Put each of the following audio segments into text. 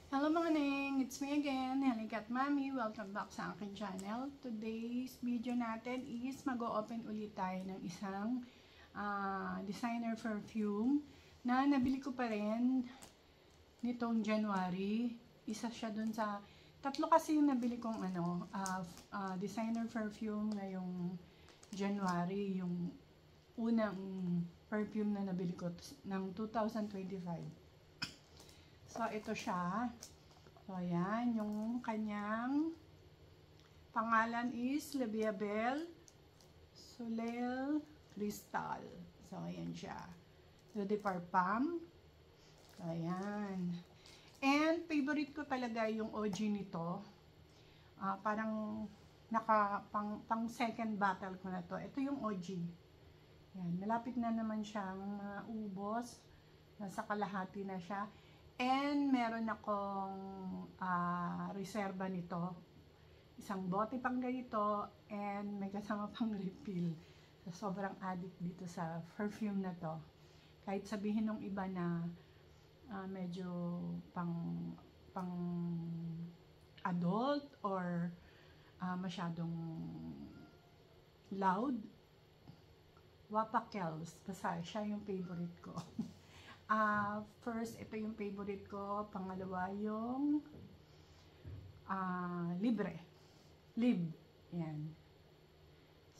Hello mga neng! It's me again, Helicat Mami. Welcome back sa aking channel. Today's video natin is mag-o-open ulit tayo ng isang designer perfume na nabili ko pa rin nitong January. Isa siya dun sa tatlo kasi yung nabili kong designer perfume ngayong January, yung unang perfume na nabili ko ng 2025. So, ito siya. So, ayan. Yung kanyang pangalan is Le Viabel Soleil Crystal. So, ayan siya. Eau de Parfum. So, ayan. And, favorite ko talaga yung OG nito. Parang pang second bottle ko na to. Ito yung OG. Ayan. Malapit na naman siyang maubos. Nasa kalahati na siya. And meron akong reserva nito. Isang bote pang ganito and may kasama pang refill. So, sobrang addict dito sa perfume na to. Kahit sabihin ng iba na medyo pang adult or masyadong loud, Wapakels. Basta siya yung favorite ko. First, ito yung favorite ko. Pangalawa, yung Libre. Lib. Yan.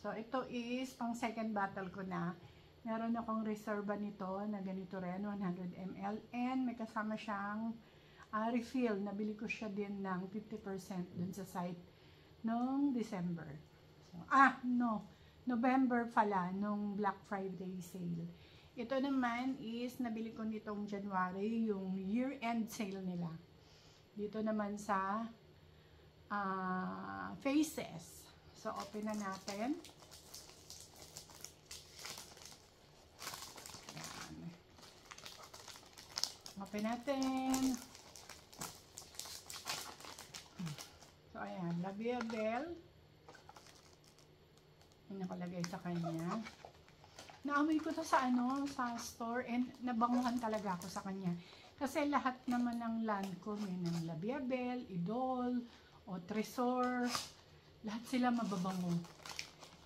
So, ito is pang second bottle ko na. Meron akong reserva nito na ganito rin, 100 ml. And may kasama siyang refill. Nabili ko siya din ng 50% dun sa site noong December. So, November pala, nung Black Friday sale. Ito naman is nabili ko nitong January, yung year-end sale nila. Dito naman sa Faces. So, open na natin. Ayan. Open natin. So, ayan. La Viabel. Yung nakalagay sa kanya. Naamoy ko to sa store and nabanguhan talaga ako sa kanya. Kasi lahat naman ng Lancome, ng La Viabel, Idol, o Tresor, lahat sila mababango.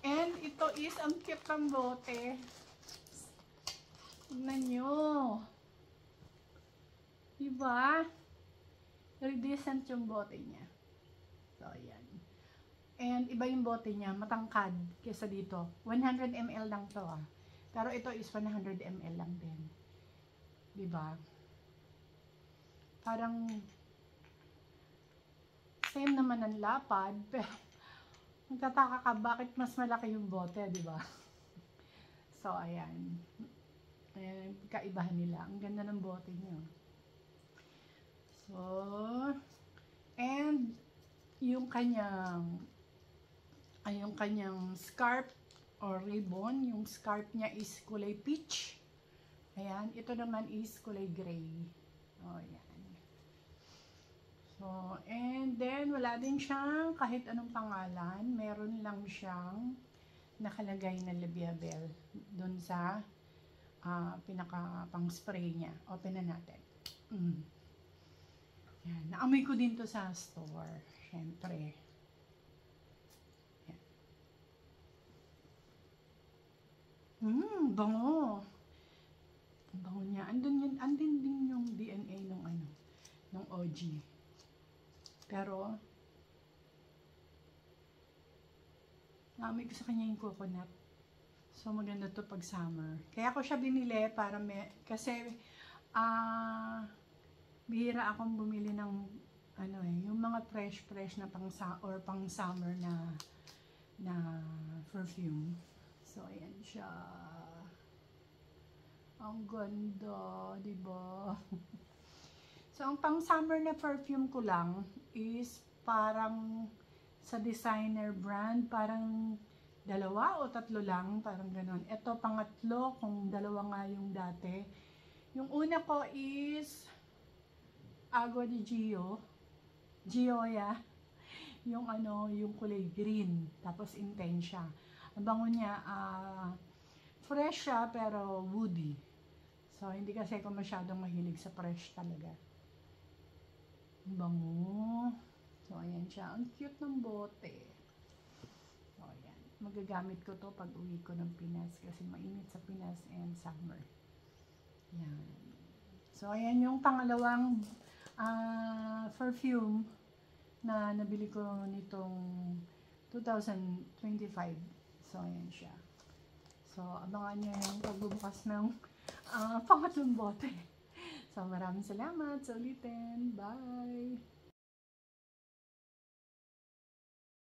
And ito is, ang cute ng bote. Tignan nyo. Diba? Very decent yung bote niya. So, ayan. And iba yung bote niya, matangkad kesa dito. 100 ml lang to Pero ito is 100 ml lang din. Diba? Parang same naman ang lapad, pero magtataka ka bakit mas malaki yung bote, diba? So, ayan. Ayan, kaibahan nila. Ang ganda ng bote niya. So, and yung kanyang scarf or ribbon, yung scarf niya is kulay peach. Ayan, ito naman is kulay gray. O, ayan. So, and then, wala din siyang kahit anong pangalan. Meron lang siyang nakalagay na Le Viabel dun sa pinaka pang spray niya. Open na natin. Ayan, naamoy ko din to sa store. Syempre. Bango. Bango niya. Andun din yung DNA nung OG. Pero, naamoy ko sa kanya yung coconut. So, maganda to pag summer. Kaya ko siya binili para kasi, bihira akong bumili ng, yung mga fresh na pang summer na perfume. So, ayan siya. Ang ganda, diba? So, ang pang-summer na perfume ko lang is parang sa designer brand, parang 2 o 3 lang, parang ganon. Ito, pangatlo, kung 2 nga yung dati. Yung una ko is Agua de Gioia. Yung kulay green, tapos intense siya. Ang bango niya, fresh siya pero woody. So, hindi kasi ako masyadong mahilig sa fresh talaga. Ang bango. So, ayan siya. Ang cute ng bote. So, ayan. Magagamit ko to pag uwi ko ng Pinas kasi mainit sa Pinas and summer. Ayan. So, ayan yung pangalawang perfume na nabili ko nitong 2025. So, ayan siya. So, abangan nyo yung pagbubukas ng pangatlong bote. So, maraming salamat sa ulitin. Bye!